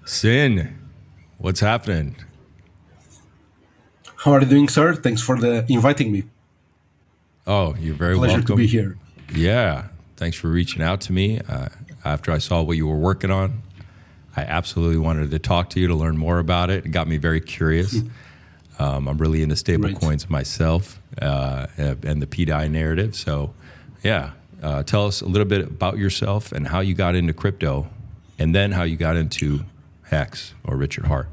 CIN, what's happening? How are you doing, sir? Thanks for inviting me. Oh, you're very Pleasure welcome. to be here. Yeah, thanks for reaching out to me. After I saw what you were working on, I absolutely wanted to talk to you to learn more about it. It got me very curious. I'm really into stablecoins myself and the PDI narrative. So, yeah, tell us a little bit about yourself and how you got into crypto, and then how you got into HEX or Richard Heart.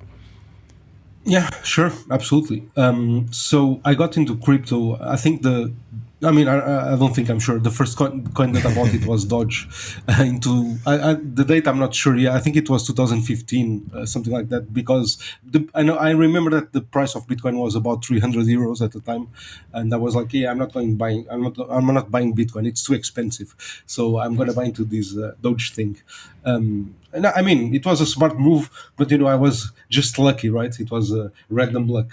Yeah, sure, absolutely. So I got into crypto. I think I don't think I'm sure. The first coin that I bought it was Dodge. The date I'm not sure. Yeah, I think it was 2015, something like that. Because I remember that the price of Bitcoin was about 300 euros at the time, and I was like, yeah, I'm not buying Bitcoin. It's too expensive. So I'm gonna buy into this Doge thing. And I mean, it was a smart move, but I was just lucky, right? It was random luck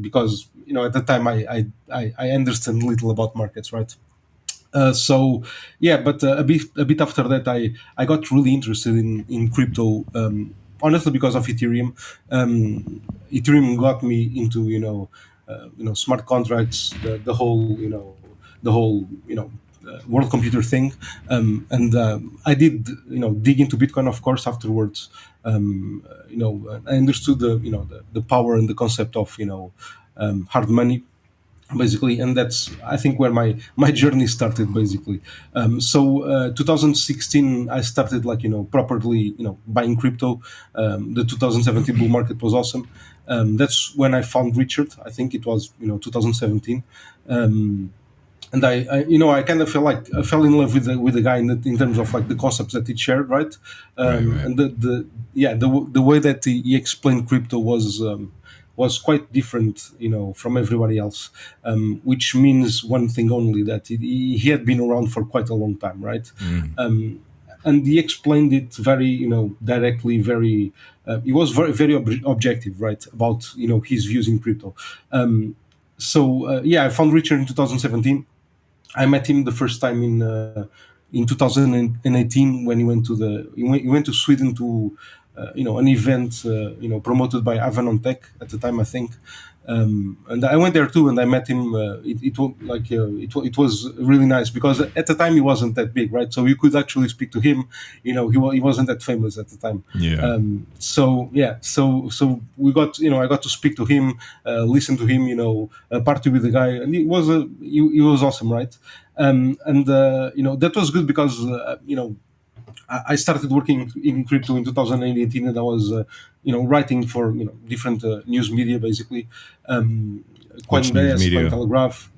because at the time I understand little about markets, right? So yeah, but a bit after that, I got really interested in crypto. Honestly, because of Ethereum. Ethereum got me into smart contracts, the whole world computer thing, and I did dig into Bitcoin, of course, afterwards. I understood the power and the concept of hard money, basically, and that's, I think, where my journey started, basically. 2016 I started, properly buying crypto. The 2017 bull market was awesome. That's when I found Richard. I think it was 2017. And I kind of feel like I fell in love with the guy in terms of like the concepts that he shared, right? Right. And the way that he explained crypto was quite different, from everybody else. Which means one thing only, that he had been around for quite a long time, right? And he explained it very, directly, very. He was very, very objective, right, about his views in crypto. I found Richard in 2017. I met him the first time in 2018, when he went to Sweden to an event promoted by Avanon Tech at the time, I think. And I went there too, and I met him. It was really nice, because at the time he wasn't that big, right? So you could actually speak to him. He wasn't that famous at the time. Yeah. So we got I got to speak to him, listen to him, party with the guy, and he was awesome, right? And that was good, because I started working in crypto in 2018, and I was writing for different news media, basically. Which news Coinbase, media? Cointelegraph.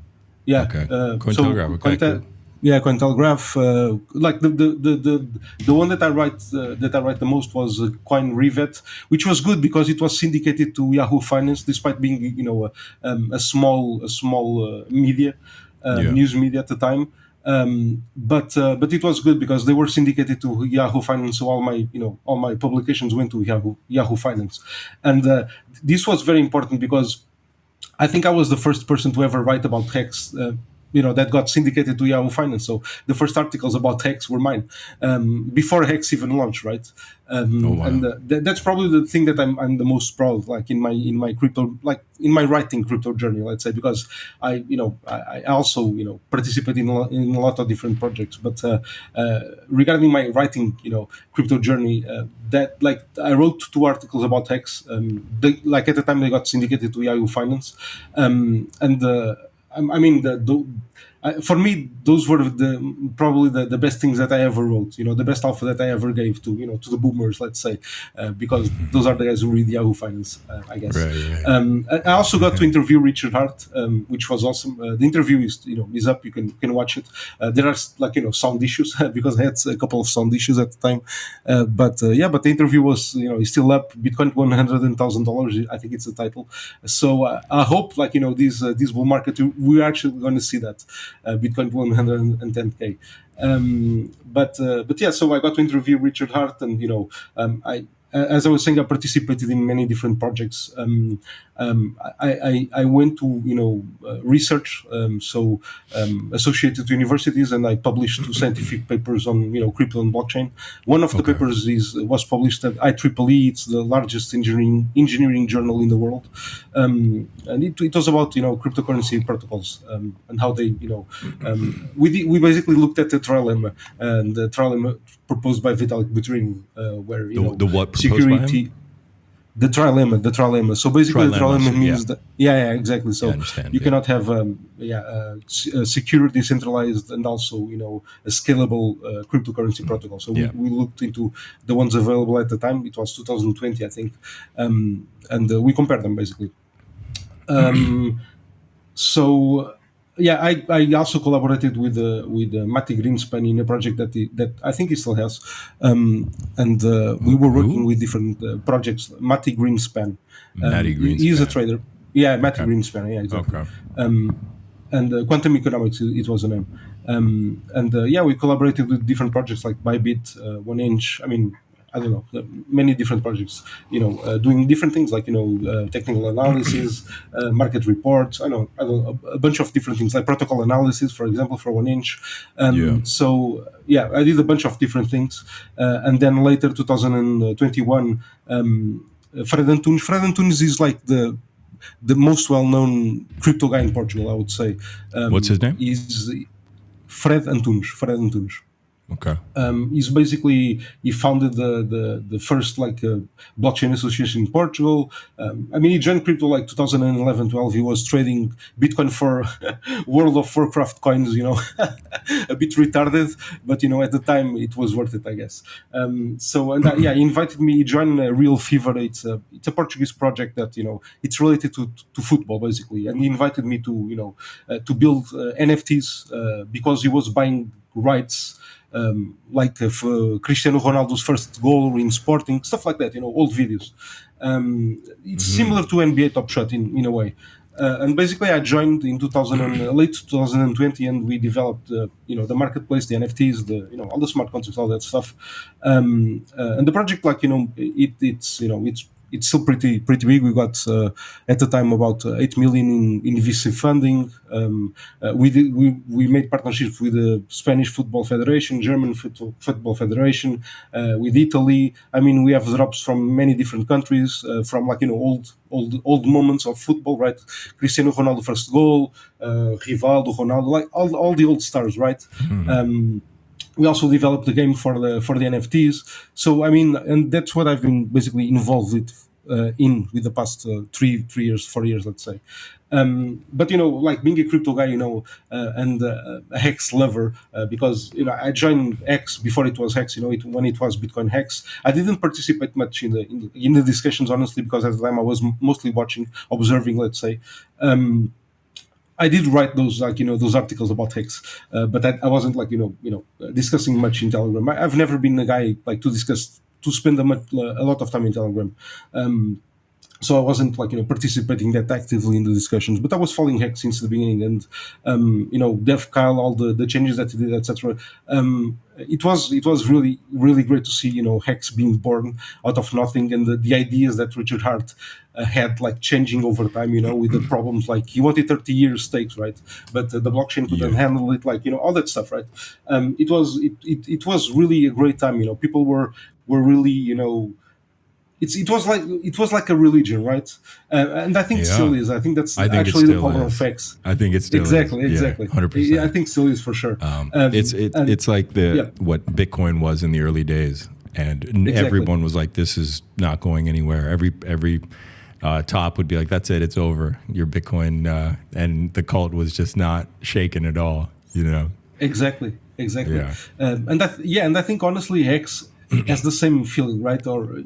Yeah. Okay. So Cointelegraph. Okay, cool. yeah, Cointelegraph. Like the one that I write the most was Coin Revet, which was good because it was syndicated to Yahoo Finance, despite being a small media, Yeah. news media at the time. But it was good because they were syndicated to Yahoo Finance, so all my publications went to Yahoo Finance, and this was very important because I think I was the first person to ever write about HEX, that got syndicated to Yahoo Finance. So the first articles about HEX were mine, before HEX even launched, right? Oh, wow. And that's probably the thing that I'm the most proud of, like in my crypto, like in my writing crypto journey, let's say, because I also participate in a lot of different projects. But regarding my writing, crypto journey, that, like, I wrote 2 articles about HEX. Like, at the time they got syndicated to Yahoo Finance, and I mean, for me, those were probably the best things that I ever wrote. The best alpha that I ever gave to the boomers, let's say, because those are the guys who read Yahoo Finance, I guess. Right. I also got to interview Richard Hart, which was awesome. The interview is up. You can watch it. There are sound issues because I had a couple of sound issues at the time, but the interview was is still up. Bitcoin $100,000. I think it's the title. So I hope, this bull market, we're actually going to see that. Bitcoin 110k. But yeah, so I got to interview Richard Hart, and I as I was saying, I participated in many different projects. I went to research, associated to universities, and I published 2 scientific papers on crypto and blockchain. One of the papers was published at IEEE. It's the largest engineering journal in the world, and it was about cryptocurrency protocols, and how they we basically looked at the trilemma, and the trilemma proposed by Vitalik Buterin, where the what proposed security. by him? The trilemma. So basically, the trilemma means that exactly. So you cannot have secure, decentralized, and also a scalable cryptocurrency protocol. So we looked into the ones available at the time. It was 2020, I think, and we compared them basically. I also collaborated with Matti Greenspan in a project that I think he still has, and we were working with different projects. Matti Greenspan, he's a trader. Yeah, Matti Greenspan. Yeah, exactly. Okay. And Quantum Economics, it was the name. We collaborated with different projects like Bybit, 1inch. I mean, I don't know, many different projects, doing different things like, technical analysis, market reports, I don't know, a bunch of different things like protocol analysis, for example, for 1inch. I did a bunch of different things. And then later, 2021, Fred Antunes is like the most well-known crypto guy in Portugal, I would say. What's his name? Is Fred Antunes. Okay. He founded the first blockchain association in Portugal. He joined crypto like 2011-12. He was trading Bitcoin for World of Warcraft coins, a bit retarded, but at the time it was worth it, I guess. He invited me. He joined Real Fever. It's a Portuguese project that it's related to football basically, and he invited me to build NFTs because he was buying rights. Cristiano Ronaldo's first goal in Sporting, stuff like that, old videos. It's similar to NBA Top Shot in a way. And basically I joined in late 2020, and we developed the marketplace, the NFTs, all the smart contracts, all that stuff. And the project, it's still pretty big. We got at the time about 8 million in VC funding. We made partnerships with the Spanish Football Federation, German Football Federation, with Italy. We have drops from many different countries, from old moments of football, right? Cristiano Ronaldo first goal, Rivaldo, Ronaldo, all the old stars, right? Mm-hmm. We also developed the game for the NFTs. So and that's what I've been basically involved with the past 4 years, let's say. But being a crypto guy, and a Hex lover, because I joined Hex before it was Hex. When it was Bitcoin Hex, I didn't participate much in the discussions, honestly, because at the time I was mostly observing, let's say. I did write those those articles about Hex, but I wasn't discussing much in Telegram. I've never been a guy to spend a lot of time in Telegram. So I wasn't participating that actively in the discussions, but I was following Hex since the beginning, and Dev Kyle, all the changes that he did, etc. It was really, really great to see Hex being born out of nothing, and the ideas that Richard Heart had changing over time, with the problems he wanted 30 years stakes, right? But the blockchain couldn't handle it, all that stuff, right? It was really a great time. People were really it was like a religion, right? And I think it still is. I think that's actually the power of Hex. I think it's still exactly 100%. I think still is for sure. It's like what Bitcoin was in the early days, and everyone was like, "This is not going anywhere." Every top would be like, "That's it, it's over. Your Bitcoin," and the cult was just not shaken at all. Exactly. Yeah. And I think honestly, Hex has the same feeling, right? Or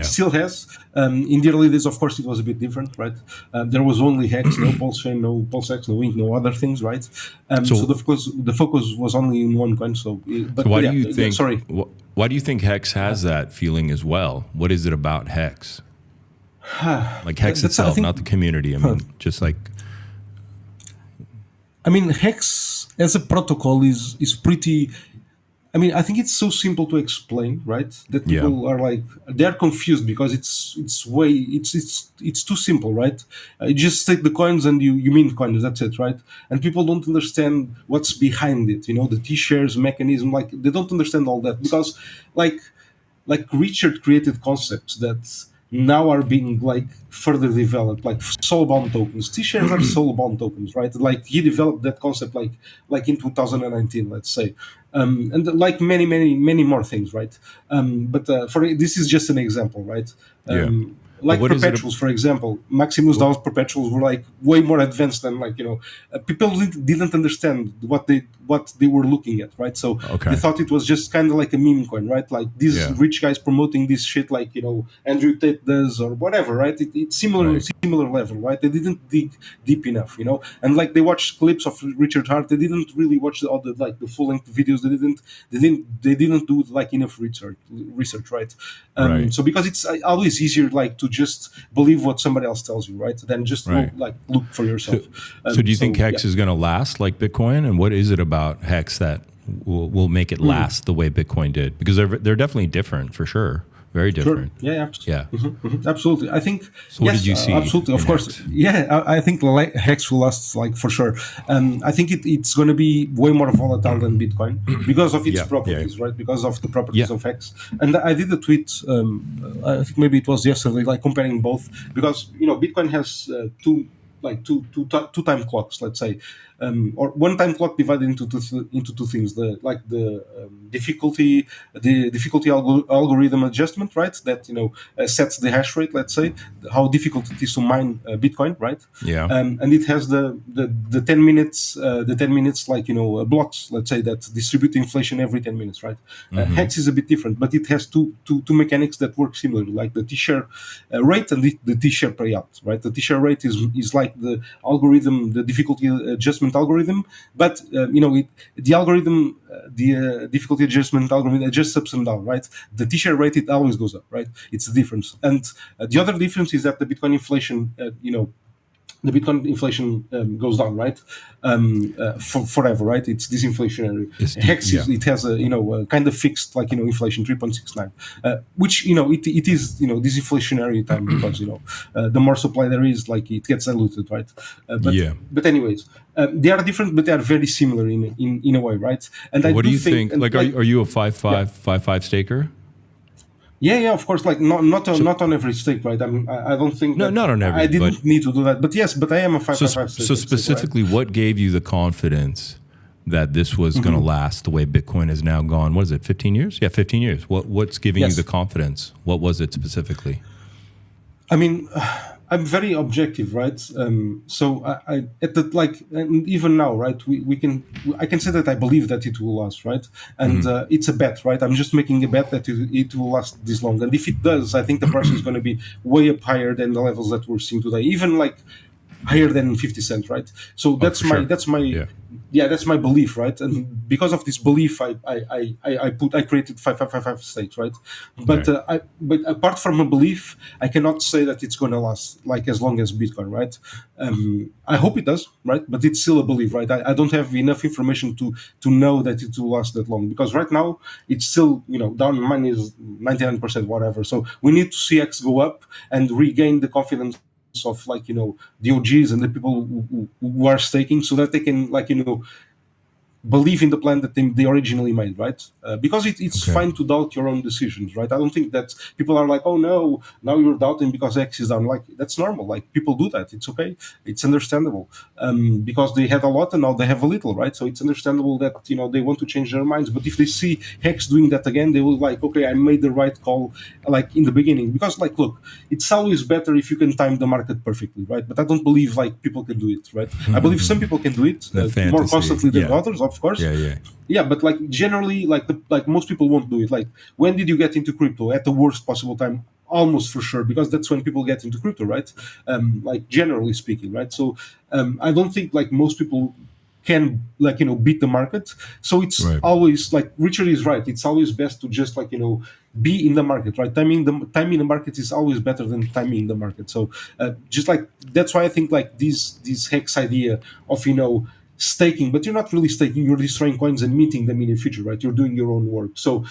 still has. In the early days, of course, it was a bit different, right? There was only Hex, no PulseChain, no PulseX, no Ink, no other things, right? So the focus was only in one coin. So why do you think? Sorry, why do you think Hex has that feeling as well? What is it about Hex? Hex itself, not the community. Just Hex as a protocol is pretty. I mean, I think it's so simple to explain, right? That Yeah. people are like they're confused because it's too simple, right? You just take the coins and you mint coins. That's it, right? And people don't understand what's behind it. The T-shares mechanism, like they don't understand all that because, like Richard created concepts that now are being like further developed, like soul-bound tokens. T-shares are soul-bound tokens, right? Like he developed that concept like in 2019, let's say, and like many more things, right? But for this is just an example, right? Yeah. But Like what is it? perpetuals, for example, Maximus Daw's perpetuals were like way more advanced than people didn't understand what they were looking at, right? So they Okay. thought it was just kind of like a meme coin, right? Like these Yeah. rich guys promoting this shit, like Andrew Tate does or whatever, right? It's Right. similar level, right? They didn't dig deep enough, and like they watched clips of Richard Heart, they didn't really watch all the like the full length videos. They didn't do like enough research, right? Right. So because it's always easier like to just believe what somebody else tells you, right? Than just Right. look for yourself. So do you think Yeah. Hex is going to last like Bitcoin? And what is it about Hex that will make it last the way Bitcoin did? Because they're definitely different for sure. Very Sure. different. Yeah. Yeah. Absolutely. I think. So what Yes, did you see absolutely. Of in course. Hex? Yeah. I think Hex will last like for sure. I think it's going to be way more volatile than Bitcoin because of its Yeah. properties, right? Because of the Yeah. properties of Hex. And I did a tweet. I think maybe it was yesterday, like comparing both because Bitcoin has two time clocks, let's say, or one time clock divided into two things: the difficulty algorithm adjustment, right? That sets the hash rate, let's say, how difficult it is to mine Bitcoin, right? Yeah. And it has the 10 minutes blocks, let's say, that distribute inflation every 10 minutes, right? Hex is a bit different, but it has two mechanics that work similarly, like the T-share rate and the T-share payout, right? The T-share rate is like the algorithm, the difficulty adjustment algorithm, but the algorithm, the difficulty adjustment algorithm adjusts ups and down, right? The T-share rate, it always goes up, right? It's the difference. And the other difference is that the Bitcoin inflation, goes down, right? Forever, right? It's disinflationary. Hex Yeah. it has a kind of fixed inflation 3.69, which it is disinflationary time because the more supply there is, like it gets diluted, right? But Yeah. but anyways, they are different, but they are very similar in a way, right? And I What do do you think, think? Like, are you a 5.5 staker? yeah, of course. Like not on every stake, right? I mean, I don't think No, that not on every, I but didn't need to do that. But yes, but I am a five so five five so stake, right? specifically, what gave you the confidence that this was going to last the way Bitcoin has now gone? What is it? 15 years? Yeah, 15 years. What's giving you Yes. the confidence? What was it specifically? I mean, I'm very objective, right? So I at the and even now, right? I can say that I believe that it will last, right? And it's a bet, right? I'm just making a bet that it will last this long. And if it does, I think the price is going to be way up higher than the levels that we're seeing today, even like higher than 50 cents, right? So Oh, for sure. that's my Yeah. that's my belief, right? And because of this belief, I created 5555 stakes, right? But Right. but apart from a belief, I cannot say that it's going to last like as long as Bitcoin, right? I hope it does, right? But it's still a belief, right? I don't have enough information to know that it will last that long because right now it's still down minus 99%, whatever. So we need to see X go up and regain the confidence of the OGs and the people who are staking so that they can believe in the plan that they originally made, right? Because it's Okay. fine to doubt your own decisions, right? I don't think that people are like, oh no, now you're doubting because X is down. Like that's normal. Like people do that. It's okay. It's understandable because they had a lot and now they have a little, right? So it's understandable that they want to change their minds. But if they see Hex doing that again, they will like, okay, I made the right call, like in the beginning. Because like, look, it's always better if you can time the market perfectly, right? But I don't believe like people can do it, right? I believe some people can do it The more fantasy, constantly than yeah. others, of course. Yeah. But like generally, like most people won't do it. Like when did you get into crypto? At the worst possible time, almost for sure, because that's when people get into crypto, right? Like generally speaking, right? So I don't think like most people can beat the market. So it's Right. always like Richard is right. It's always best to just be in the market, right? Timing the market is always better than timing the market. So just like that's why I think like this Hex idea of staking, but you're not really staking. You're destroying coins and minting them in the future, right? You're doing your own work. So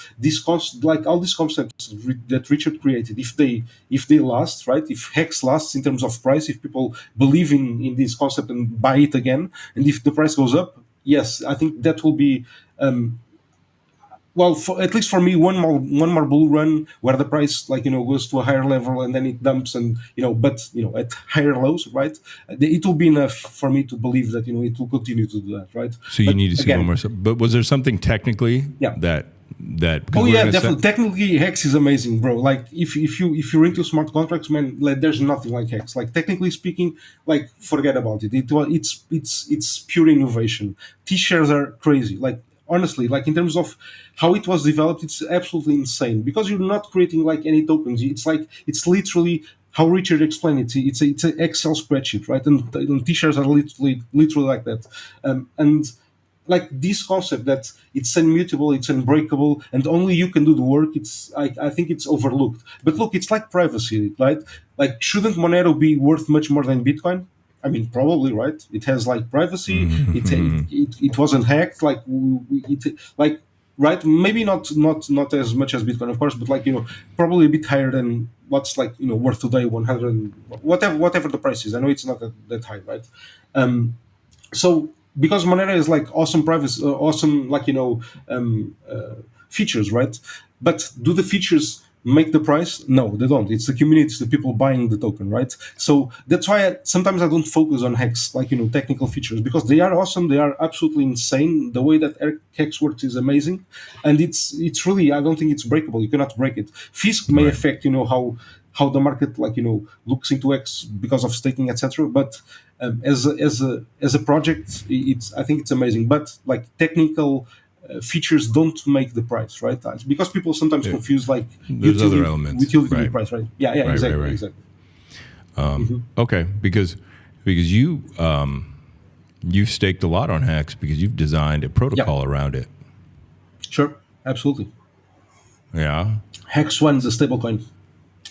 like all these concepts that Richard created, if they last, right? If Hex lasts in terms of price, if people believe in this concept and buy it again, and if the price goes up, yes, I think that will be. Well, at least for me, one more bull run where the price, goes to a higher level and then it dumps, and but at higher lows, right? It will be enough for me to believe that it will continue to do that, right? So you But need to see again, one more. But was there something technically Yeah. that? Because Oh we're yeah, gonna definitely. Technically, Hex is amazing, bro. Like if you're into smart contracts, man, like, there's nothing like Hex. Like technically speaking, like forget about it. It's pure innovation. T-shares are crazy. Like honestly, like in terms of how it was developed, it's absolutely insane because you're not creating like any tokens. It's literally how Richard explained it. It's an Excel spreadsheet, right? And T-shares are literally like that. And like this concept that it's immutable, it's unbreakable, and only you can do the work. I think it's overlooked. But look, it's like privacy, right? Like, shouldn't Monero be worth much more than Bitcoin? I mean, probably, right? It has like privacy. It wasn't hacked. Like like right? Maybe not as much as Bitcoin, of course, but like probably a bit higher than what's like worth today, 100, whatever the price is. I know it's not that high, right? So because Monero is like awesome privacy, awesome features, right? But do the features make the price? No, they don't. It's the community, it's the people buying the token, right? So that's why sometimes I don't focus on Hex, technical features, because they are awesome. They are absolutely insane. The way that Hex works is amazing, and it's really, I don't think it's breakable. You cannot break it. Fisk may Right. affect how the market looks into X because of staking, etc. But as a project, I think it's amazing. But like technical features don't make the price, right? Because people sometimes Yeah. confuse like There's other elements, utility right. with price, right? Yeah, Right, exactly, right. exactly. Okay, because you you've staked a lot on Hex because you've designed a protocol around it. Sure, absolutely. Yeah. Hex One, the stablecoin.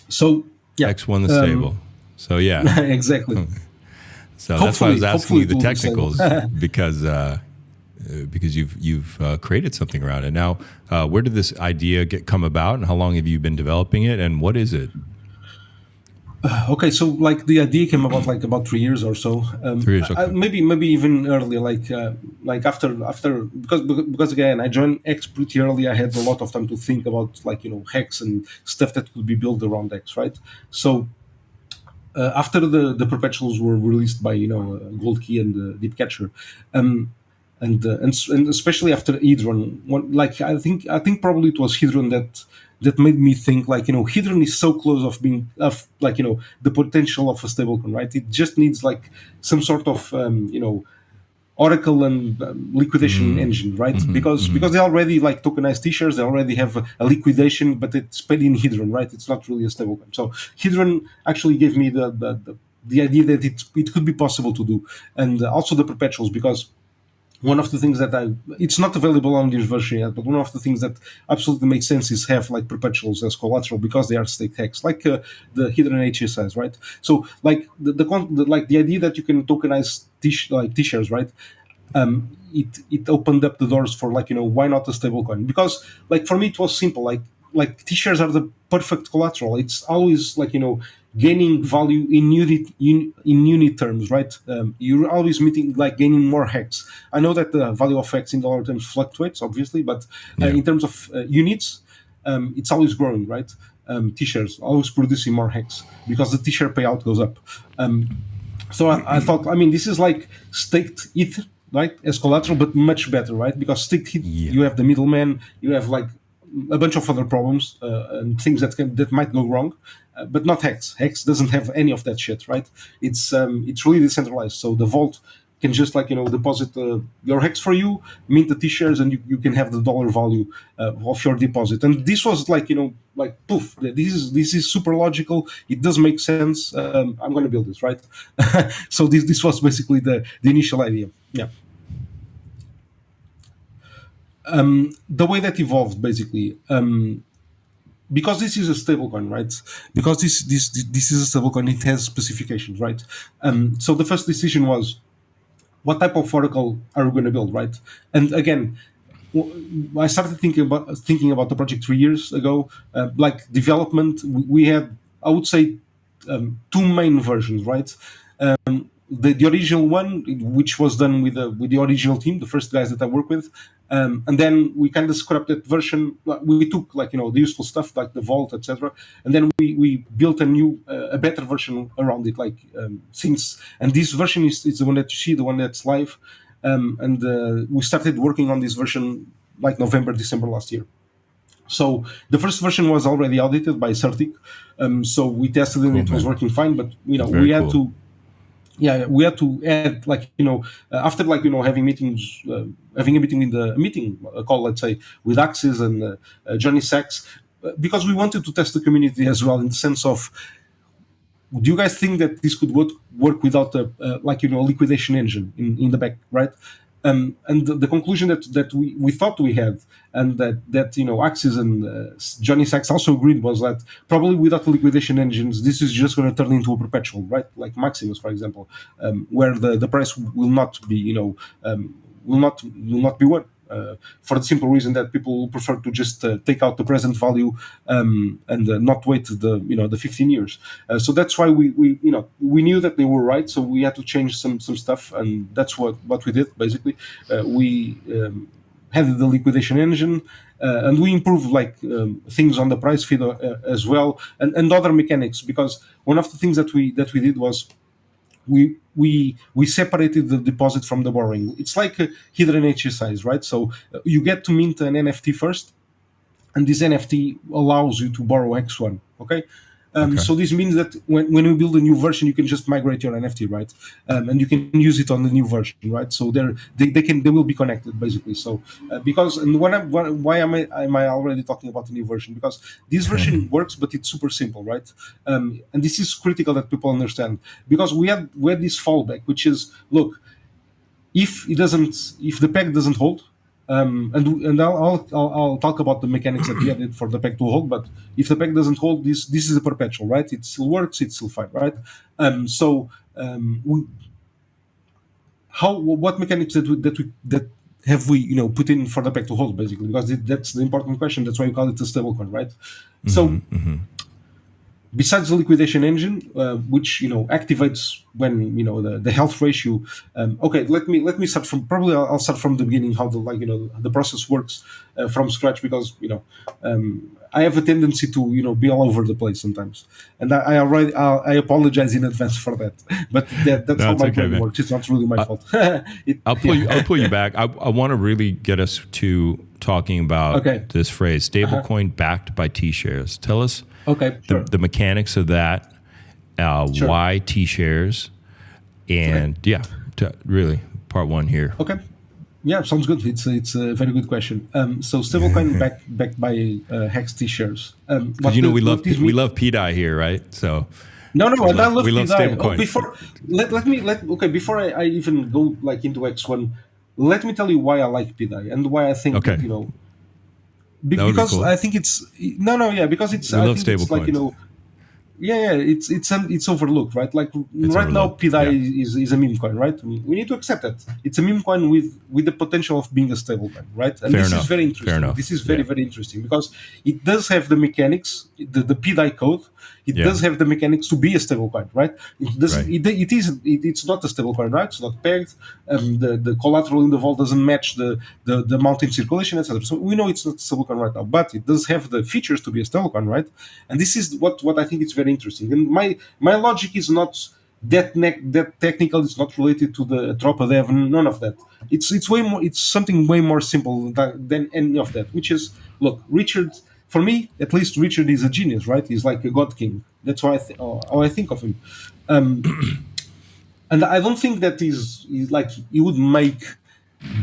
So yeah, Hex won the stable. So yeah. exactly. So that's why I was Hopefully asking you the it will be stable. technicals because you've created something around it. Now, where did this idea come about, and how long have you been developing it, and what is it? Okay, so like the idea came about like about 3 years or so. 3 years. Okay. Maybe even earlier, like after because again I joined X pretty early. I had a lot of time to think about Hex and stuff that could be built around X, right? So after the perpetuals were released by Gold Key and Deepcatcher, and especially after Hedron, I think probably it was Hedron that made me think Hedron is so close of being the potential of a stablecoin, right? It just needs like some sort of Oracle and liquidation engine, right? Because they already like tokenize T-shares, they already have a liquidation, but it's paid in Hedron, right? It's not really a stablecoin. So Hedron actually gave me the idea that it could be possible to do, and also the perpetuals, because one of the things it's not available on this version yet, but one of the things that absolutely makes sense is have like perpetuals as collateral because they are staked Hex, like the hidden HSIs, right? So like the idea that you can tokenize T-shares, right? It opened up the doors for why not a stablecoin? Because like for me it was simple, like T-shares are the perfect collateral. It's always gaining value in unit terms, right? You're always gaining more Hex. I know that the value of Hex in dollar terms fluctuates, obviously, but in terms of units, it's always growing, right? T-shares always producing more Hex because the T-share payout goes up. So I thought, this is like staked ETH, right, as collateral, but much better, right? Because staked ETH, you have the middleman, you have like a bunch of other problems and things that might go wrong, but not Hex. Hex doesn't have any of that shit, right? It's really decentralized. So the vault can just deposit your Hex for you, mint the T-shares, and you can have the dollar value of your deposit. And this was poof. This is super logical. It does make sense. I'm going to build this, right? So this was basically the initial idea. Yeah. The way that evolved basically. Because this is a stablecoin, right? Because this is a stablecoin, it has specifications, right? So the first decision was what type of oracle are we going to build, right? And again, I started thinking about the project 3 years ago. Like development, we had, I would say, two main versions, right? The original one, which was done with the original team, the first guys that I work with, and then we kind of scrapped that version. We took, like, the useful stuff like the vault, etc., and then we built a new, a better version around it. Like, and this version is the one that you see, the one that's live, and we started working on this version like November, December last year. So the first version was already audited by Certic, so we tested it. It was working fine, but Very we had cool. to, yeah, we had to add, like, after, like, having meetings, having a meeting a call, let's say, with Axis and Johnny Sachs, because we wanted to test the community as well, in the sense of, do you guys think that this could work without a liquidation engine in the back, right? And the conclusion that we thought we had, and that Axis and Johnny Sachs also agreed, was that probably without the liquidation engines, this is just going to turn into a perpetual, right? Like Maximus, for example, where the price will not be, will not be one. For the simple reason that people prefer to just take out the present value, and not wait the 15 years. So that's why we knew that they were right. So we had to change some stuff, and that's what we did basically. We had the liquidation engine, and we improved, like, things on the price feed as well, and other mechanics, because one of the things that we did was we separated the deposit from the borrowing. It's like a hidden exercise, right? So you get to mint an NFT first, and this NFT allows you to borrow X1. Okay. So this means that when we build a new version, you can just migrate your NFT, right? And you can use it on the new version, right? So they will be connected basically. So because, and why am I already talking about the new version? Because this version works, but it's super simple, right? And this is critical that people understand, because we had this fallback, which is, look, if the peg doesn't hold, and I'll talk about the mechanics that we added for the peg to hold. But if the peg doesn't hold, this is a perpetual, right? It still works, it's still fine, right? What mechanics that have we put in for the peg to hold, basically, because that's the important question. That's why we call it a stablecoin, right? So besides the liquidation engine, which activates when the health ratio. Okay, let me start from, probably I'll start from the beginning, how the process works from scratch, because I have a tendency to be all over the place sometimes, and I apologize in advance for that. But that's how my brain works. It's not really my fault. I'll pull you back. I want to really get us to talking about this phrase, stablecoin backed by T-shares. Tell us. Okay, sure. The mechanics of that, Sure. why T-shares, and really part one here. Okay, yeah, sounds good. It's a very good question. So stablecoin backed by HEX T-shares. Because we love PDI here, right? So no, and I love PDI. Stablecoin. Before I even go into X1, let me tell you why I like PDI and why I think that, because cool. I think it's because it's, I think it's like it's overlooked, right? Like it's right now, PDI is a meme coin, right? We need to accept that it's a meme coin with the potential of being a stable coin, right? And this is very interesting. This is very interesting, because it does have the mechanics, the PDI code. It does have the mechanics to be a stable coin, right? It's not a stable coin, right? It's not pegged. The collateral in the vault doesn't match the amount in circulation, etc. So we know it's not a stable coin right now, but it does have the features to be a stable coin, right? And this is what I think is very interesting. And my logic is not that technical. It's not related to the Tropa Dev, none of that. It's way more. It's something way more simple than any of that. Which is, look, Richard. For me, at least, Richard is a genius, right? He's like a god king. That's how I think of him. And I don't think that he's like, he would make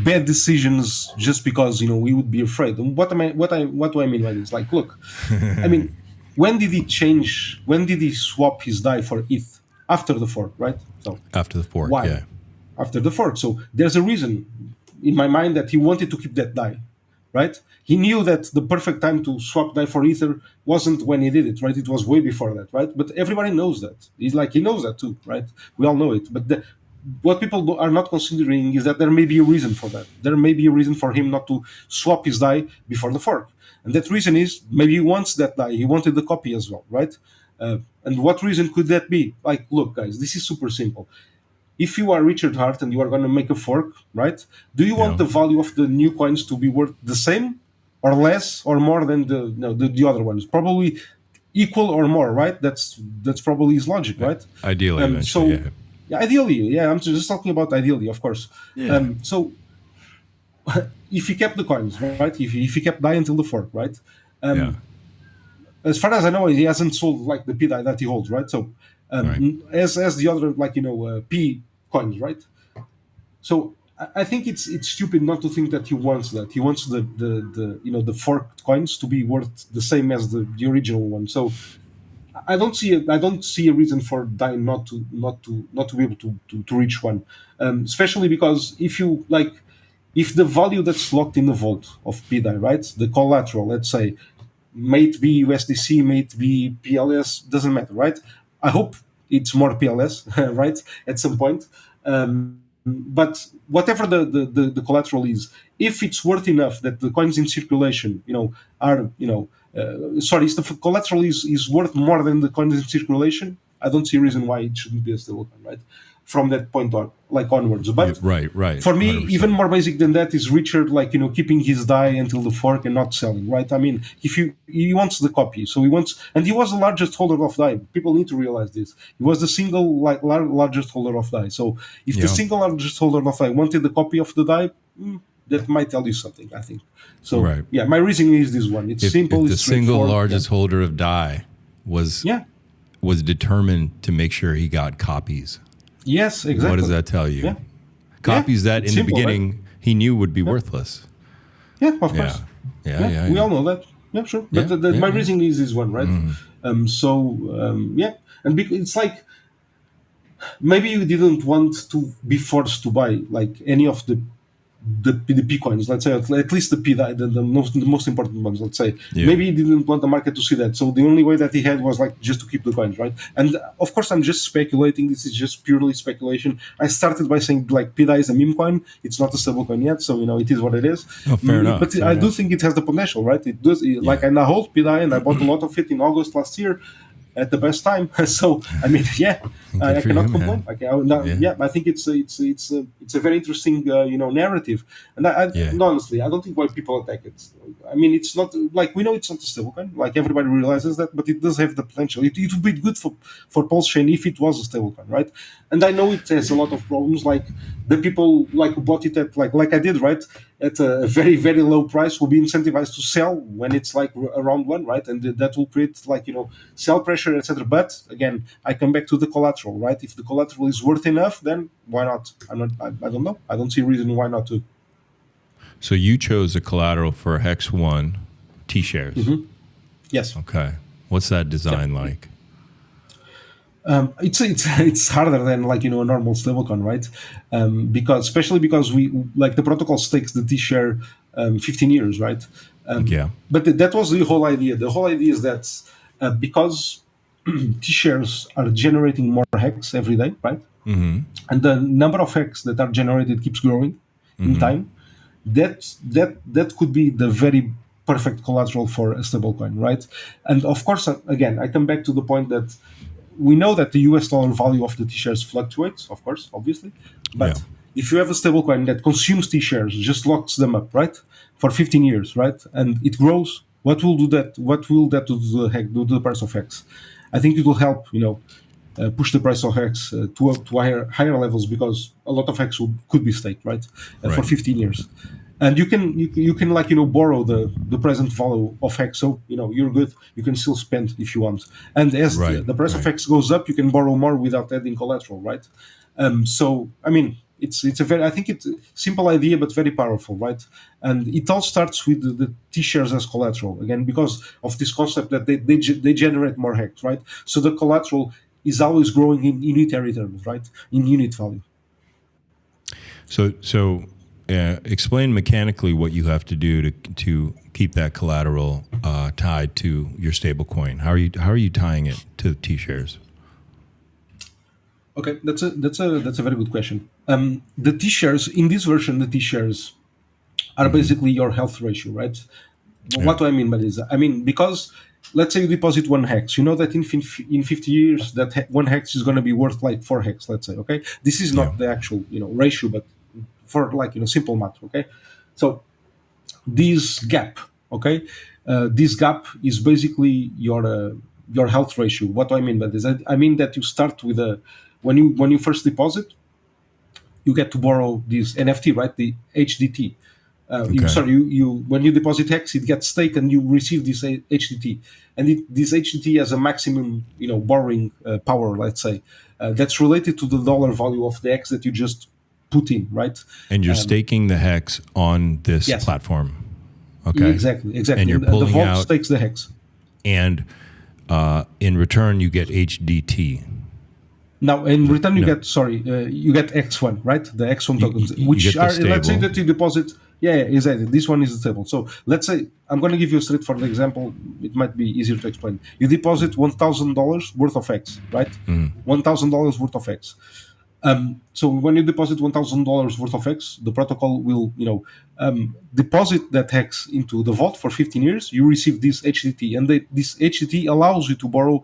bad decisions just because we would be afraid. And what do I mean by this? Like, look, I mean, when did he change? When did he swap his DAI for ETH? After the fork, right? So after the fork, why? Yeah. After the fork. So there's a reason in my mind that he wanted to keep that DAI. Right? He knew that the perfect time to swap DAI for Ether wasn't when he did it, right? It was way before that, right? But everybody knows that. He knows that too, right? We all know it. But what people are not considering is that there may be a reason for that. There may be a reason for him not to swap his DAI before the fork. And that reason is maybe he wants that DAI. He wanted the copy as well, right? And what reason could that be? Like, look, guys, this is super simple. If you are Richard Heart and you are going to make a fork, right? Do you want the value of the new coins to be worth the same or less or more than the other ones? Probably equal or more, right? That's probably his logic, right? Ideally, eventually, yeah, ideally, yeah. I'm just talking about ideally, of course. Yeah. So if he kept the coins, right? If he kept DAI until the fork, right? As far as I know, he hasn't sold like the P DAI that he holds, right? So as the other P coins, right? So I think it's stupid not to think that he wants that. He wants the forked coins to be worth the same as the original one. So I don't see a reason for DAI not to be able to reach one, especially because if the value that's locked in the vault of PDAI, right, the collateral, let's say, may it be USDC, may it be PLS, doesn't matter, right? I hope it's more PLS, right, at some point. But whatever the collateral is, if it's worth enough that the coins in circulation, are, if the collateral is worth more than the coins in circulation, I don't see a reason why it shouldn't be a stablecoin, right? From that point on, onwards. But right. For me, 100%. even more basic than that is Richard, keeping his DAI until the fork and not selling, right? I mean, he wants the copy, so he wants, and he was the largest holder of DAI. People need to realize this. He was the single largest holder of DAI. So if the single largest holder of DAI wanted the copy of the DAI, that might tell you something, I think. So yeah, my reasoning is this one. It's simple. If the it's single largest holder of DAI was determined to make sure he got copies. Yes, exactly. What does that tell you? Yeah. Copies that in simple, the beginning right? he knew would be worthless. Yeah, of course. Yeah. We all know that. Yeah, sure. But my reasoning is this one, right? And it's like maybe you didn't want to be forced to buy any of the P coins, let's say, at least the P, the most important ones, let's say. Maybe he didn't want the market to see that. So the only way that he had was just to keep the coins, right? And of course, I'm just speculating. This is just purely speculation. I started by saying P is a meme coin. It's not a stablecoin yet. So, it is what it is. Fair enough. But I do think it has the potential, right? It does. And I hold P and I bought a lot of it in August last year at the best time. So I mean, I cannot complain. I think it's a very interesting narrative, and and honestly, I don't think why people attack it. I mean, it's not we know it's not a stablecoin. Everybody realizes that, but it does have the potential. It would be good for Pulse Chain if it was a stablecoin, right? And I know it has a lot of problems. The people who bought it at like I did, right, at a very very low price will be incentivized to sell when it's around one, right, and that will create sell pressure, etc. But again, I come back to the collateral, right? If the collateral is worth enough, then why not? I don't know. I don't see a reason why not to. So you chose a collateral for Hex 1 T-shares. Mm-hmm. Yes. Okay. What's that design like? It's harder than a normal stablecoin, right? Especially because we the protocol stakes the T-share 15 years, right? But that was the whole idea. The whole idea is that because T-shares are generating more hex every day, right? Mm-hmm. And the number of hex that are generated keeps growing in time. That could be the very perfect collateral for a stablecoin, right? And of course, again, I come back to the point that we know that the US dollar value of the T-shares fluctuates, of course, obviously. But if you have a stablecoin that consumes T-shares, just locks them up, right, for 15 years, right, and it grows, what will that do to the price of Hex? I think it will help, push the price of Hex to higher levels because a lot of Hex could be staked, right, for 15 years. And you can borrow the present value of Hex, so you're good. You can still spend if you want. And as the price of Hex goes up, you can borrow more without adding collateral, right? So I mean, it's a simple idea but very powerful, right? And it all starts with the T-shares as collateral again because of this concept that they generate more Hex, right? So the collateral is always growing in unitary terms, right? In unit value. So. Explain mechanically what you have to do to keep that collateral tied to your stablecoin. How are you tying it to T-shares? Okay, that's a very good question. The T shares in this version, the T shares are basically your health ratio, right? Yeah. What do I mean by this? I mean, because let's say you deposit one hex, you know that in 50 years that one hex is going to be worth like 4 hex, let's say. Okay, this is Yeah. not the actual ratio, but for like simple math. Okay, so this gap, okay, this gap is basically your health ratio. What do I mean by this? I mean that you start with a when you first deposit, you get to borrow this NFT, right? The HDT. You Okay. sorry, you when you deposit Hex, it gets staked and you receive this HDT, and this HDT has a maximum, borrowing power. Let's say that's related to the dollar value of the X that you just put in, right? And you're Um, staking the hex on this yes, platform. Okay. exactly. And you're And the pulling vault out, stakes the Hex. and in return, you get HDT. Now, in return, you No, get you get X1, right? The X1 tokens, you which get the are let's say stable. that you deposit. Yeah, exactly. This one is the stable. So let's say I'm going to give you a straightforward example. It might be easier to explain. You deposit $1,000 worth of X, right? $1,000 worth of X. So when you deposit $1,000 worth of X, the protocol will, deposit that X into the vault for 15 years. You receive this HTT, and this HTT allows you to borrow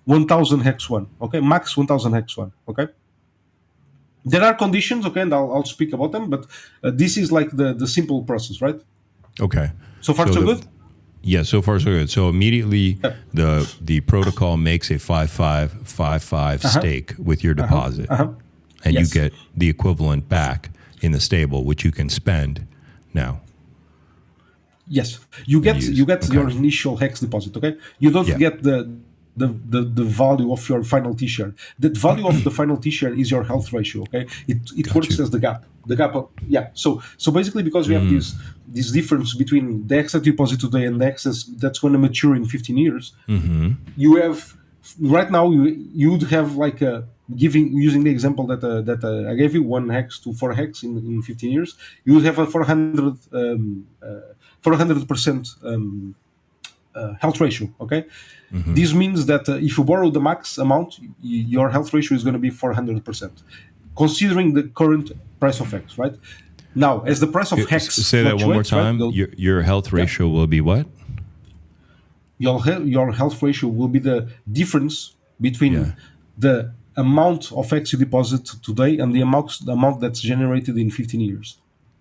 1,000 Hex one. Okay, max 1,000 Hex one. Okay. There are conditions, okay, and I'll speak about them, but this is like the simple process, right? Okay. So far, So so good. yeah, so far so good. So immediately Yeah. the protocol makes a 5555 stake with your deposit, and you Yes. get the equivalent back in the stable, which you can spend now. Yes, you get Use. you get Okay. your initial Hex deposit. Okay, you don't Yeah. get the value of your final T-share. The value of the final T-share is your health ratio. Okay, it Got works you. as the gap. The gap. Yeah. So basically, because we have this difference between the X that you deposit today and the X that's going to mature in 15 years, you have right now you would have like a using the example that I gave you, 1 hex to 4 hex in 15 years, you would have a 400% health ratio. Okay, this means that if you borrow the max amount, your health ratio is going to be 400%, considering the current price of X. Right now, as the price of Hex Say that one more fluctuates, right, time. Your health ratio will be what? your health ratio will be the difference between Yeah. the amount of X you deposit today and the amount that's generated in 15 years.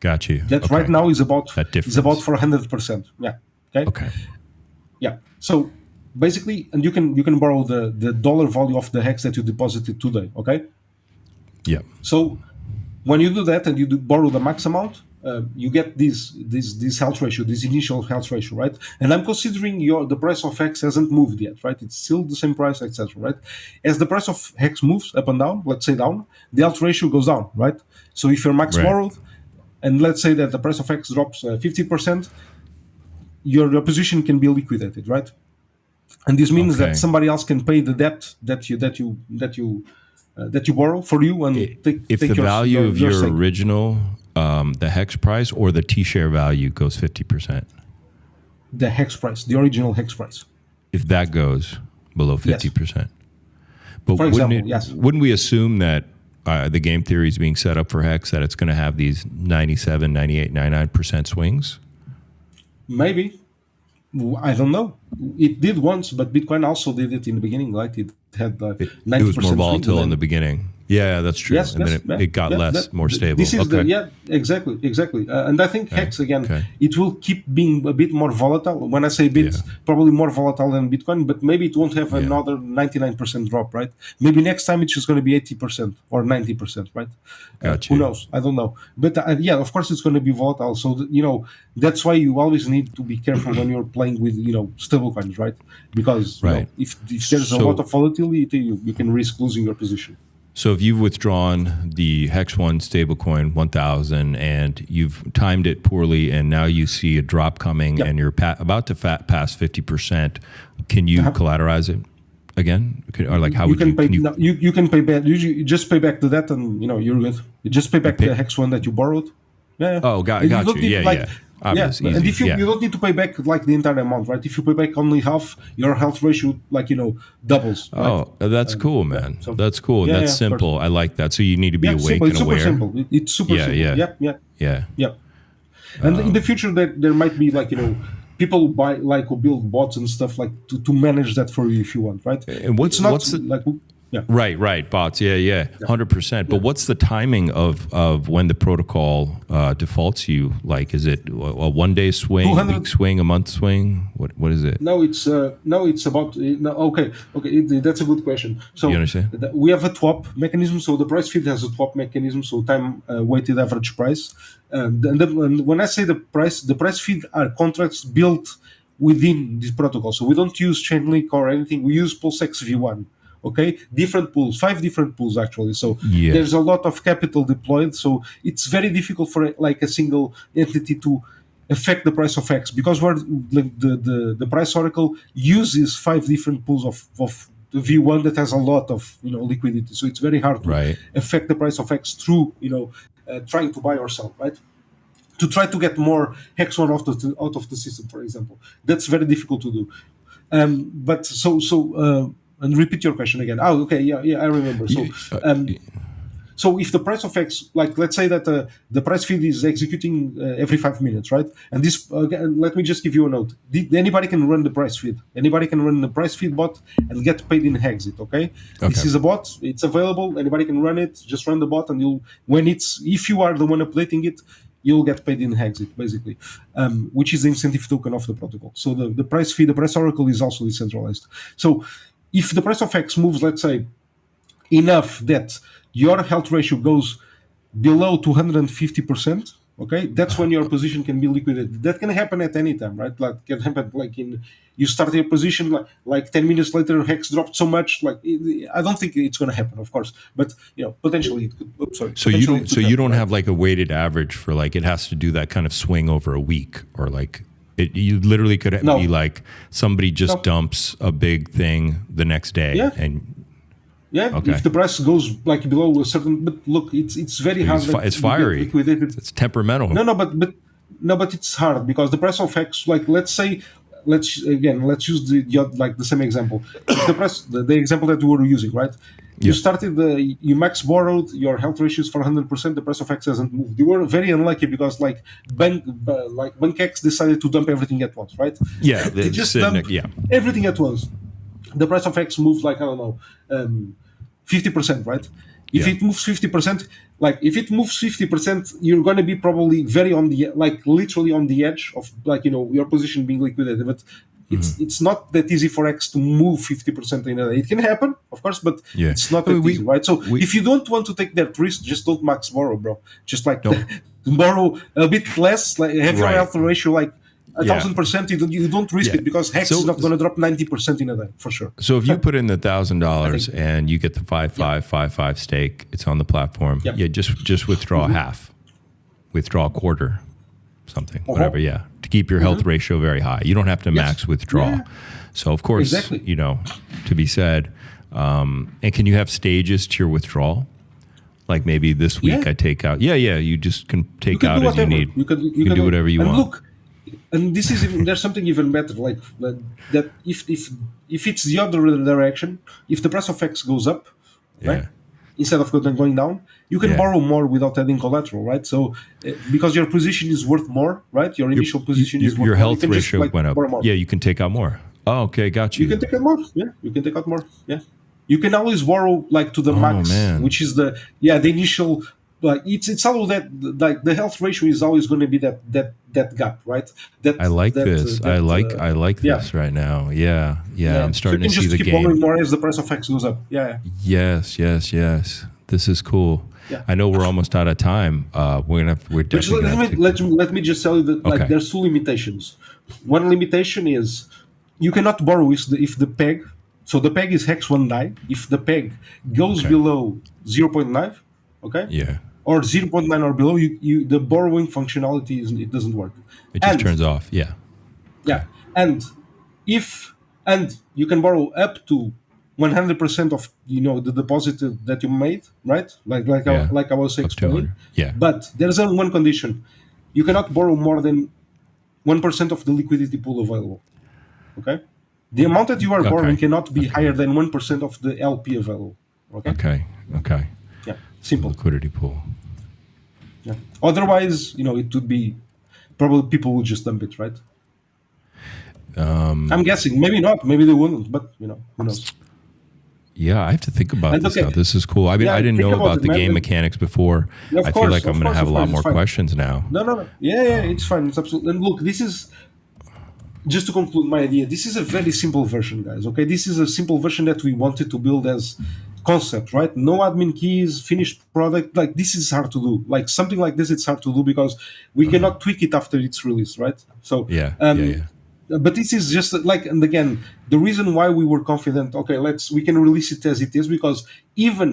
Got you. That Okay. right now is about That difference. 400%. Yeah. Okay. Okay. Yeah. So basically, and you can borrow the dollar value of the Hex that you deposited today. Okay. Yeah. So when you do that and you borrow the max amount, you get this health ratio, this initial health ratio, right? And I'm considering the price of Hex hasn't moved yet, right? It's still the same price, etc., right? As the price of Hex moves up and down, let's say down, the health ratio goes down, right? So if you're max Right. borrowed, and let's say that the price of Hex drops 50%, your position can be liquidated, right? And this means Okay. that somebody else can pay the debt that you borrow for you and If take the value of your stake. original, the hex price or the T-share value goes 50%. The Hex price, the original Hex price. If that goes below 50%. But For example, yes. wouldn't we assume that the game theory is being set up for hex, that it's going to have these 97, 98, 99% swings? Maybe. I don't know. It did once, but Bitcoin also did it in the beginning. Like it had 90% It was more volatile swing, in the beginning. Yeah, that's true. Yes, and yes, then it got less, more stable. This is Okay. exactly. And I think Hex again, Okay. it will keep being a bit more volatile. When I say bit, Yeah. probably more volatile than Bitcoin, but maybe it won't have another 99% drop, right? Maybe next time it's just going to be 80% or 90%, right? Got Who you. knows? I don't know. But yeah, of course it's going to be volatile. So that's why you always need to be careful when you're playing with stablecoins, right? Because Right. if there's a So- lot of volatility, you can risk losing your position. So if you've withdrawn the Hex One stablecoin 1,000 and you've timed it poorly, and now you see a drop coming, Yep. and you're about to pass 50%, can you collateralize it again? Or like how would you? Pay, Can you no, you can pay back. You just pay back the debt, and you're good. You just pay back the Hex one that you borrowed. Yeah. Oh, got And got don't you. need, Yeah, like, yeah. Obvious, and easy. if you don't need to pay back like the entire amount, right? If you pay back only half, your health ratio, like, doubles, right? Oh, that's cool, man. So That's cool. And that's of course. simple. I like that. So you need to be Yeah, simple. awake and It's super aware. simple. It's super Yeah, simple. yeah, yeah. Yeah. And in the future, there might be, like, people who buy, like, who build bots and stuff, like, to manage that for you if you want, right? And It's not what's the like, yeah. right bots? Yeah, 100%. But what's the timing of when the protocol defaults you? Like, is it a 1 day swing, a 200 week swing, a month swing? What is it? No, it's about no. Okay, that's a good question. So You understand? we have a swap mechanism. So the price feed has a swap mechanism. So time weighted average price. And when I say the price feed are contracts built within this protocol. So we don't use Chainlink or anything. We use PulseX V1. Okay, different pools, 5 different pools actually. So Yeah. there's a lot of capital deployed. So it's very difficult for, like, a single entity to affect the price of X, because the price oracle uses 5 different pools of the V1 that has a lot of liquidity. So it's very hard to Right. affect the price of X through trying to buy or sell, right? To try to get more Hex1 out of the system, for example, that's very difficult to do. But and repeat your question again. Oh, okay, yeah, I remember. So if the price of X, like, let's say that the price feed is executing every 5 minutes, right? And this, again, let me just give you a note. Anybody can run the price feed. Anybody can run the price feed bot and get paid in Hexit, okay? This is a bot. It's available. Anybody can run it. Just run the bot, and if you are the one updating it, you'll get paid in Hexit, basically, which is the incentive token of the protocol. So the price feed, the price oracle, is also decentralized. So if the price of X moves, let's say, enough that your health ratio goes below 250%, okay, that's when your position can be liquidated. That can happen at any time, right? Like, can happen, like, you start your position, like 10 minutes later, Hex dropped so much. Like, I don't think it's going to happen, of course, but potentially it could. Oops, sorry. So you don't have, like, a weighted average for, like, it has to do that kind of swing over a week, or, like, you literally could be like somebody just dumps a big thing the next day. Okay. If the price goes, like, below a certain, but look, it's very hard. It's fiery. It's temperamental. But it's hard because the price of X, like, let's use the same example. If the price, the example that we were using, right? You started you max borrowed, your health ratio is for 100%. The price of X hasn't moved. You were very unlucky because, like, Bank X decided to dump everything at once, right? Yeah, they just dumped everything at once. The price of X moved, like, I don't know, 50%, right? If it moves 50%, you're going to be probably very on the, like, literally on the edge of, like, your position being liquidated. But it's not that easy for X to move 50% in a day. It can happen, of course, but it's not that easy, right? So if you don't want to take that risk, just don't max borrow, bro. Just, like, borrow a bit less, like, have your health ratio, like, 1,000%. You don't risk it because Hex is not going to drop 90% in a day, for sure. So if you put in the $1,000 and you get the 5.5 stake, it's on the platform. Just withdraw half, withdraw a quarter, something, whatever. To keep your health ratio very high. You don't have to max withdraw. So of course, to be said, and can you have stages to your withdrawal? Like, maybe this week I take out. You just can take out as you need. You can do whatever you want. Look, and this is there's something even better, like, that if it's the other direction, if the price of X goes up, right, instead of going down, you can borrow more without adding collateral, right? So because your position is worth more, right? Your initial position is worth more. Your health ratio went up. Yeah, you can take out more. Oh, okay, got you. You can take out more. Yeah, you can take out more. Yeah, you can always borrow, like, to the max, which is the initial. Like, it's all that, like, the health ratio is always going to be that gap, right? I like this. I like this right now. Yeah. I'm starting to see the game. Keep borrowing more as the price of X goes up. Yes. This is cool. I know we're almost out of time. We're definitely. Let me just tell you that, like, there's 2 limitations. One limitation is you cannot borrow if the peg. So the peg is Hex1 DAI. If the peg goes below 0.9, or 0.9 or below, the borrowing functionality it doesn't work. It just turns off. And you can borrow up to 100% of the deposit that you made, right? Yeah. Like I was Up to explaining. 100. Yeah. But there's only one condition: you cannot borrow more than 1% of the liquidity pool available. Okay, the amount that you are borrowing Okay. cannot be Okay. higher than 1% of the LP available. Okay, Okay. Okay. yeah, So simple. liquidity pool. Yeah. Otherwise, it would be probably people would just dump it, right? I'm guessing. Maybe not. Maybe they wouldn't. But who knows? Yeah, I have to think about And this okay, now. This is cool. I mean, yeah, I didn't think know about about it, the man. game mechanics before. Yeah, I feel like I'm going to have a lot of more course, it's fine. questions now. No. Yeah, it's fine. It's absolutely. And look, this is just to conclude my idea. This is a very simple version, guys. Okay, this is a simple version that we wanted to build as concept, right? No admin keys, finished product. Like this is hard to do. Like something like this, it's hard to do because we cannot tweak it after it's released, right? So, Yeah. but this is just like, and again, the reason why we were confident, okay, we can release it as it is, because even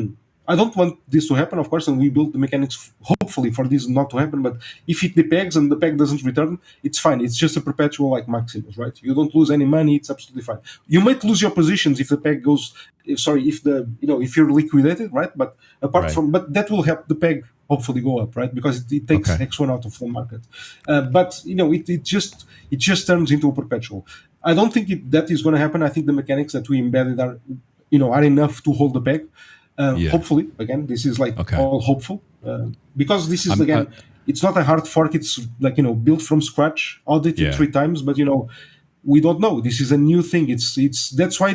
I don't want this to happen, of course, and we built the mechanics hopefully for this not to happen. But if it depegs and the peg doesn't return, it's fine. It's just a perpetual like Maximus, right? You don't lose any money. It's absolutely fine. You might lose your positions if the peg goes. Sorry, if you're liquidated, right? But apart Right. but that will help the peg hopefully go up, right? Because it takes Okay. X1 out of the market. But it just turns into a perpetual. I don't think that is going to happen. I think the mechanics that we embedded are enough to hold the peg. Yeah. Hopefully, again, this is like Okay. all hopeful, because this is I'm- it's not a hard fork. It's like built from scratch, audited Yeah. 3 times, but we don't know. This is a new thing. It's that's why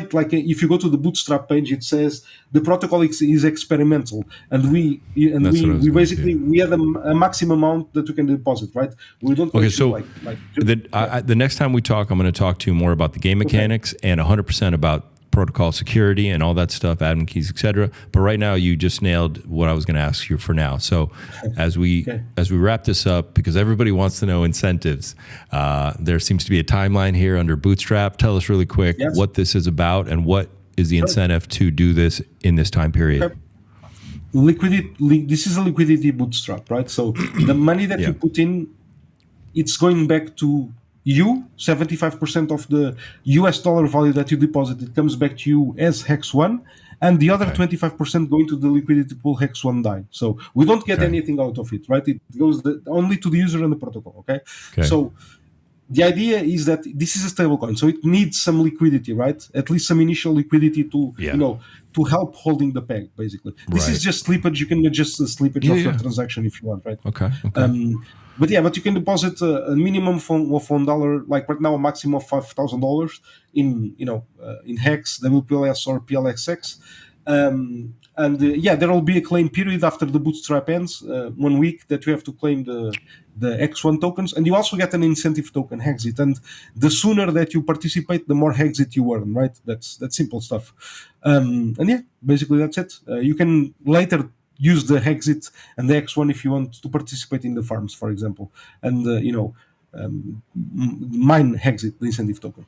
if you go to the Bootstrap page, it says the protocol is experimental, and we That's what I was gonna basically say. we have a maximum amount that we can deposit, right? We don't. Okay, let so you, the next time we talk, I'm going to talk to you more about the game mechanics and 100% about protocol security and all that stuff, admin keys, etc. But right now, you just nailed what I was going to ask you for now. So as we wrap this up, because everybody wants to know incentives, there seems to be a timeline here under Bootstrap. Tell us really quick what this is about and what is the incentive to do this in this time period. Okay. This is a liquidity bootstrap, right? So the money that you put in, it's going back to you. 75% of the US dollar value that you deposited comes back to you as Hex1, and the other 25% going to the liquidity pool Hex1 DAI. So we don't get anything out of it, right? It goes only to the user and the protocol. Okay. So the idea is that this is a stablecoin, so it needs some liquidity, right? At least some initial liquidity to to help holding the peg, basically. This is just slippage. You can adjust the slippage of your transaction if you want, right? Okay. But you can deposit a minimum of $1, like right now a maximum of $5,000 in in Hex, WPLS or PLXX. There will be a claim period after the bootstrap ends, 1 week that you have to claim the X1 tokens, and you also get an incentive token, Hexit. And the sooner that you participate, the more Hexit you earn, right? That's simple stuff. Basically that's it. You can later use the Hexit and the X1 if you want to participate in the farms, for example, and mine Hexit, the incentive token.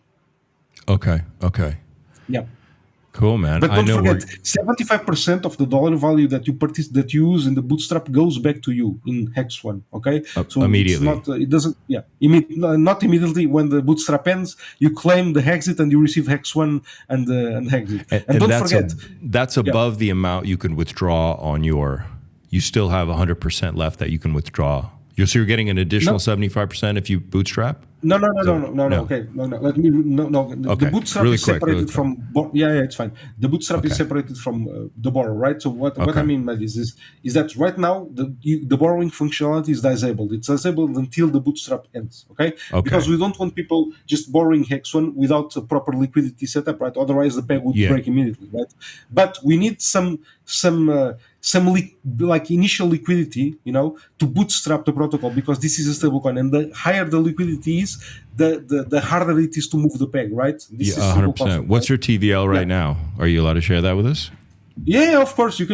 Okay. Yeah. Cool, man. But don't forget, 75% of the dollar value that you use in the bootstrap goes back to you in Hex1. Okay, so immediately, it's not, it doesn't. Yeah, not immediately. When the bootstrap ends, you claim the Hexit and you receive Hex1 and Hexit. And don't forget, that's above the amount you can withdraw on your. You still have 100% left that you can withdraw. So you're getting an additional 75% if you bootstrap. No. Okay, no. Let me The bootstrap really is separated from. It's fine. The bootstrap is separated from the borrow, right? So what I mean by this is that right now the borrowing functionality is disabled. It's disabled until the bootstrap ends. Okay. Because we don't want people just borrowing Hex1 without a proper liquidity setup, right? Otherwise the peg would break immediately, right? But we need some initial liquidity, to bootstrap the protocol, because this is a stablecoin, and the higher the liquidity is, the harder it is to move the peg, right? This is 100%. Concept, What's your TVL right now? Are you allowed to share that with us? Yeah, of course. You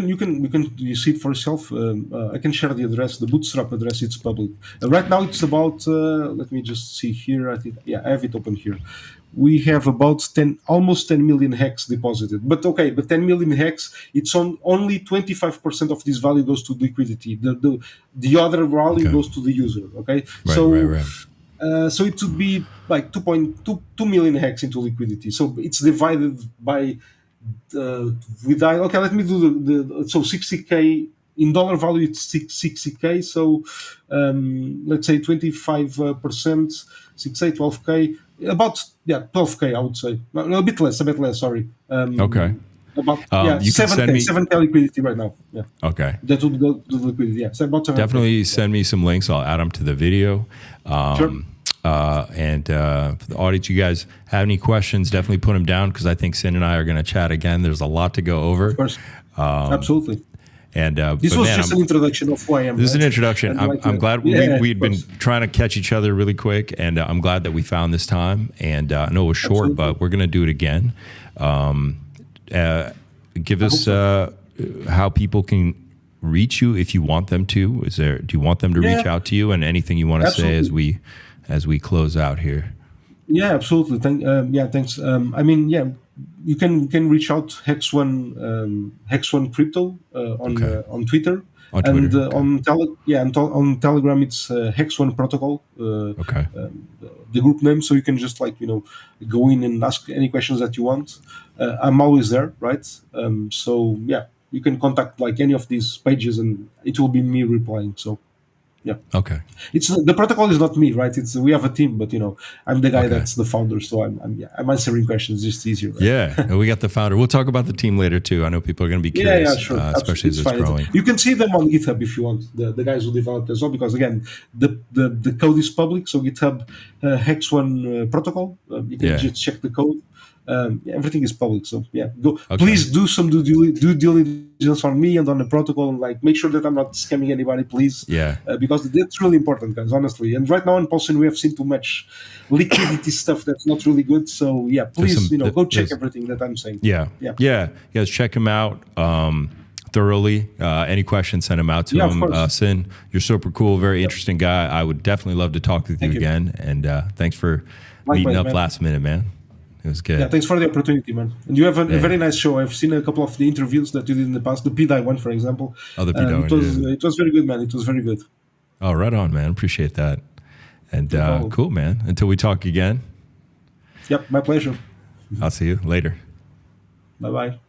see it for yourself. I can share the address, the bootstrap address. It's public. Right now it's about. Let me just see here. I think I have it open here. We have about almost 10 million hex deposited. But 10 million hex. It's only 25% of this value goes to liquidity. The other value goes to the user. Okay, Right. so it would be like 2.2 million hex into liquidity. So it's divided by Okay, let me do the so 60K in dollar value, it's 60K. So let's say 25%, 6K, 12K, about 12K, I would say. No, a bit less. Sorry. Okay. About You can send 7K, me. 7K liquidity right now. Yeah, Okay. that would go to the liquidity. Yeah, so about 7K. Definitely send me some links. I'll add them to the video. Sure. And for the audience, you guys have any questions, definitely put them down because I think CIN and I are going to chat again. There's a lot to go over. Of course. Absolutely. And This was just an introduction of who I am. This is an introduction. I'm glad we'd been trying to catch each other really quick, and I'm glad that we found this time. And I know it was short, but we're going to do it again. Give us how people can reach you if you want them to. Do you want them to reach out to you, and anything you want to say as we close out here? Yeah, absolutely. Thanks. I mean, you can reach out Hex1 Crypto on Twitter. And on Telegram it's Hex1 Protocol. The group name, so you can just go in and ask any questions that you want. I'm always there, right? You can contact any of these pages, and it will be me replying. So. Yeah. Okay. It's the protocol is not me, right? We have a team, but I'm the guy that's the founder, so I'm answering questions just easier. Right? Yeah, and we got the founder. We'll talk about the team later too. I know people are going to be curious, sure. Especially as it's growing. You can see them on GitHub if you want, the guys who developed as well, because again, the code is public, so GitHub Hex1 protocol. You can just check the code. Everything is public, so go. Okay. Please do some due diligence on me and on the protocol, and make sure that I'm not scamming anybody, please. Because that's really important, guys, honestly. And right now in Pulsion, we have seen too much liquidity stuff that's not really good. So please, go check everything that I'm saying. Yeah. You guys check him out thoroughly. Any questions, send them out to him. CIN, you're super cool, very interesting guy. I would definitely love to talk with you again. And thanks for meeting up last minute, man. It was good. Yeah, thanks for the opportunity, man. And you have a very nice show. I've seen a couple of the interviews that you did in the past. The PDI one, for example. Oh, the PDI it was very good, man. It was very good. Oh, right on, man. Appreciate that. And cool, man. Until we talk again. Yep, my pleasure. I'll see you later. Bye-bye.